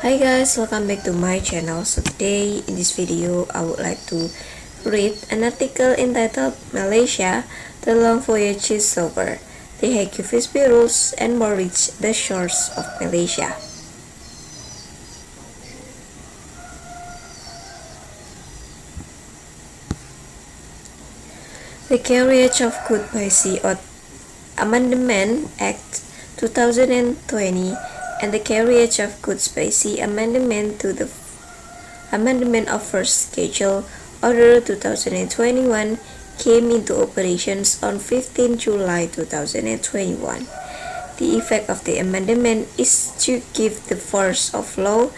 Hi guys, welcome back to my channel. So today in this video I would like to read an article entitled Malaysia, the long voyage is over. The Hague Visby rules and more reach the shores of Malaysia. The Carriage of Goods by Sea or Amendment Act 2020 and the Carriage of Goods by Sea Amendment to the Amendment of First Schedule Order 2021 came into operations on 15 July 2021. The effect of the amendment is to give the force of law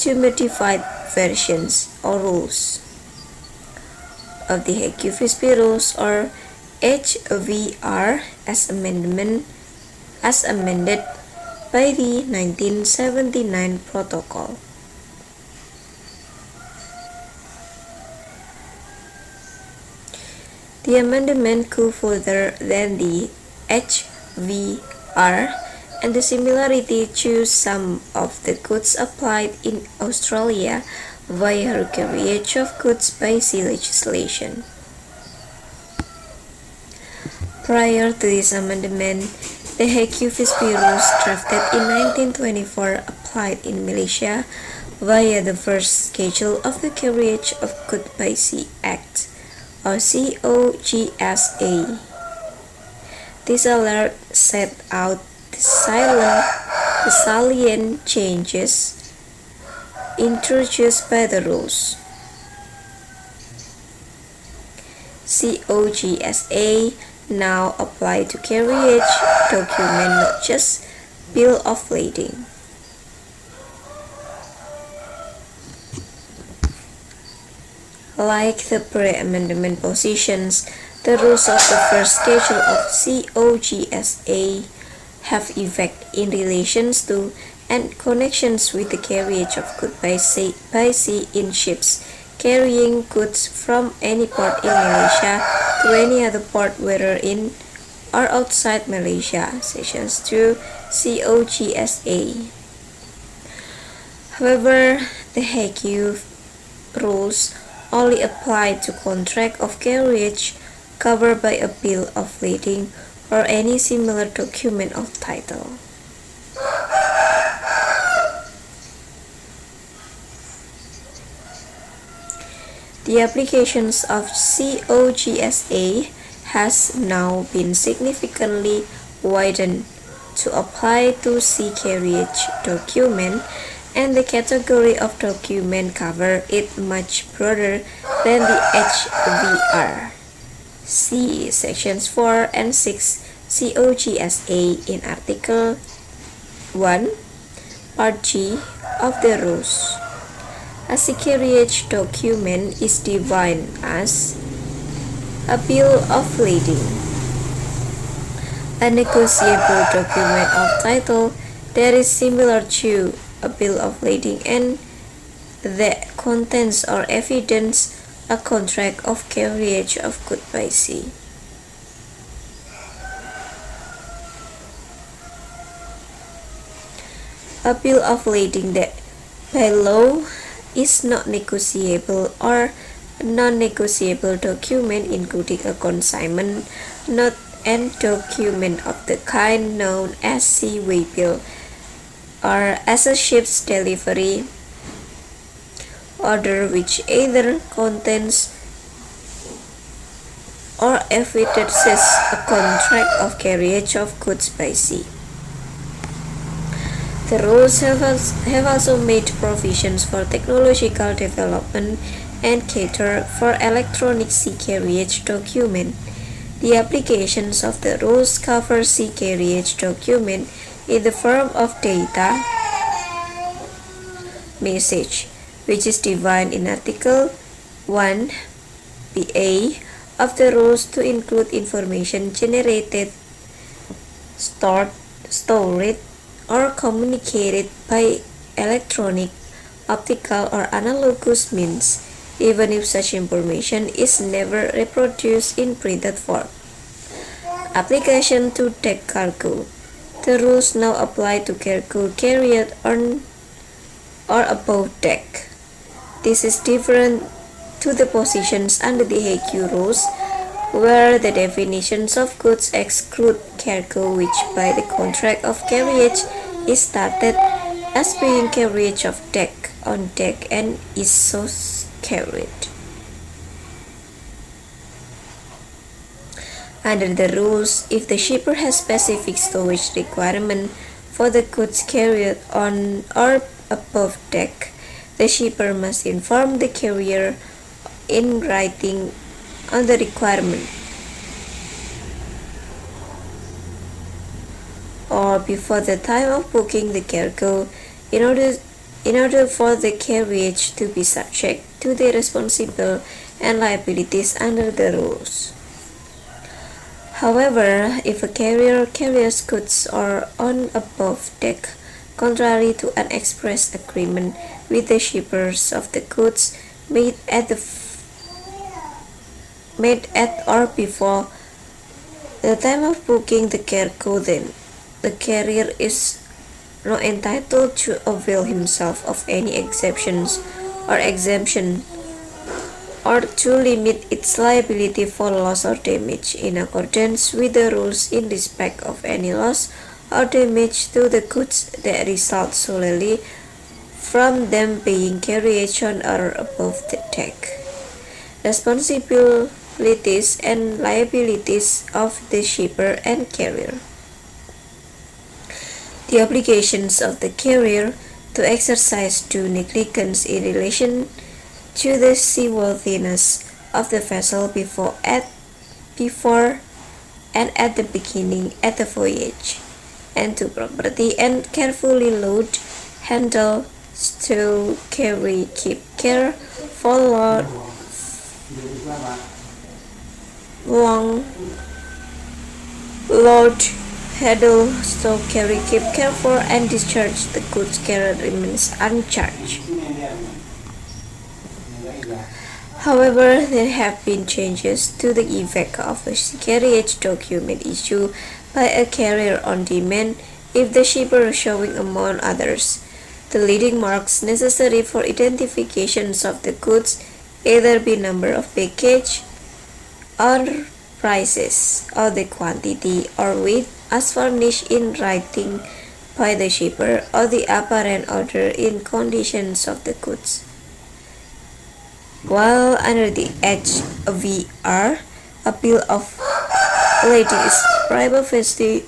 to modified versions or rules of the Hague Visby Rules or HVR as amended by the 1979 Protocol. The amendment go further than the HVR, and the similarity to some of the goods applied in Australia via Carriage of Goods by Sea legislation. Prior to this amendment, the Hague Visby Rules drafted in 1924 applied in Malaysia via the first schedule of the Carriage of Goods by Sea Act, or COGSA. This alert set out the salient changes introduced by the rules. COGSA now apply to carriage document, not just bill of lading. Like the pre-amendment positions, the rules of the first schedule of COGSA have effect in relations to and connections with the carriage of goods by sea in ships carrying goods from any port in Malaysia to any other port, whether in or outside Malaysia. Sections 2 COGSA. However, the Hague rules only apply to contract of carriage covered by a bill of lading or any similar document of title. The applications of COGSA has now been significantly widened to apply to sea carriage document, and the category of document cover it much broader than the HVR. See sections 4 and 6 COGSA in Article 1, Part G of the rules. A sea carriage document is defined as a bill of lading, a negotiable document of title that is similar to a bill of lading and that contains or evidence a contract of carriage of goods by sea. A bill of lading that by law is not negotiable or a non-negotiable document, including a consignment note and document of the kind known as seaway bill, or as a ship's delivery order, which either contains or evidences a contract of carriage of goods by sea. The rules have also made provisions for technological development and cater for electronic sea carriage document. The applications of the rules cover sea carriage document in the form of data message, which is defined in Article 1 BA of the rules to include information generated, stored, or communicated by electronic, optical, or analogous means, even if such information is never reproduced in printed form. Application to deck cargo. The rules now apply to cargo carried on or above deck. This is different to the positions under the Hague rules, where the definitions of goods exclude cargo, which by the contract of carriage is stated as being carriage of deck on deck and is so carried. Under the rules, if the shipper has specific stowage requirement for the goods carried on or above deck, the shipper must inform the carrier in writing on the requirement, or before the time of booking the cargo, in order for the carriage to be subject to the responsible and liabilities under the rules. However, if a carrier carries goods on above deck, contrary to an express agreement with the shippers of the goods made at or before the time of booking the cargo, then the carrier is not entitled to avail himself of any exceptions or exemption, or to limit its liability for loss or damage in accordance with the rules in respect of any loss or damage to the goods that result solely from them being carried on or above the deck. Responsibilities and liabilities of the shipper and carrier. The obligations of the carrier to exercise due negligence in relation to the seaworthiness of the vessel before and at the beginning of the voyage, and to property and carefully load, handle, stow, carry, keep care for long load, handle, stow, carry, keep care for, and discharge the goods carried remains uncharged. However, there have been changes to the effect of a carriage document issued by a carrier on demand if the shipper showing among others the leading marks necessary for identifications of the goods, either be number of package or prices, or the quantity or weight as furnished in writing by the shipper, or the apparent order in conditions of the goods. While under the HVR, a bill of lading is prima facie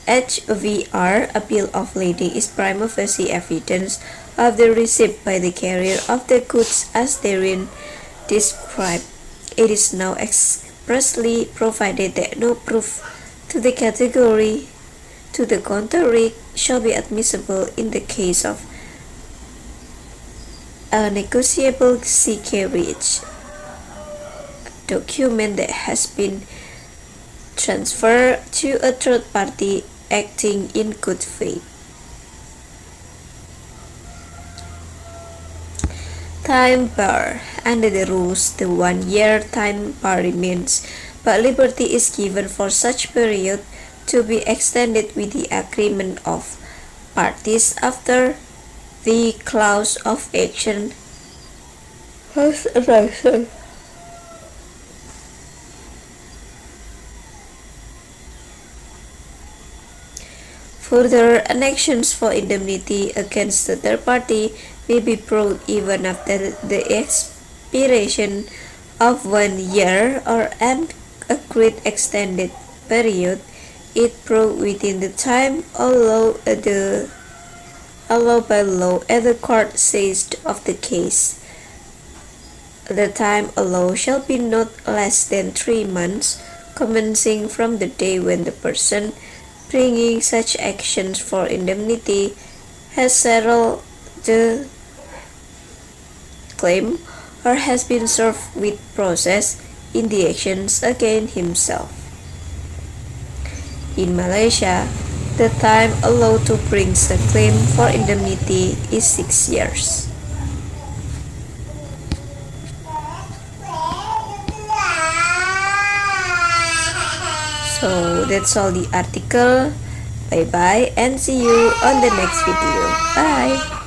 HVR, a bill of lading is prima facie evidence of the receipt by the carrier of the goods as therein described. It is now expressly provided that no proof to the contrary shall be admissible in the case of a negotiable sea carriage document that has been transferred to a third party acting in good faith. Time bar. Under the rules, the 1-year time bar remains, but liberty is given for such period to be extended with the agreement of parties after the clause of action has arisen. Further, actions for indemnity against the third party may be brought even after the expiration of 1 year or an agreed extended period, if brought within the time allowed by law as the court says of the case. The time allowed shall be not less than 3 months, commencing from the day when the person bringing such actions for indemnity has settled the claim or has been served with process in the actions against himself. In Malaysia, the time allowed to bring a claim for indemnity is 6 years. So that's all the article. Bye bye and see you on the next video. Bye.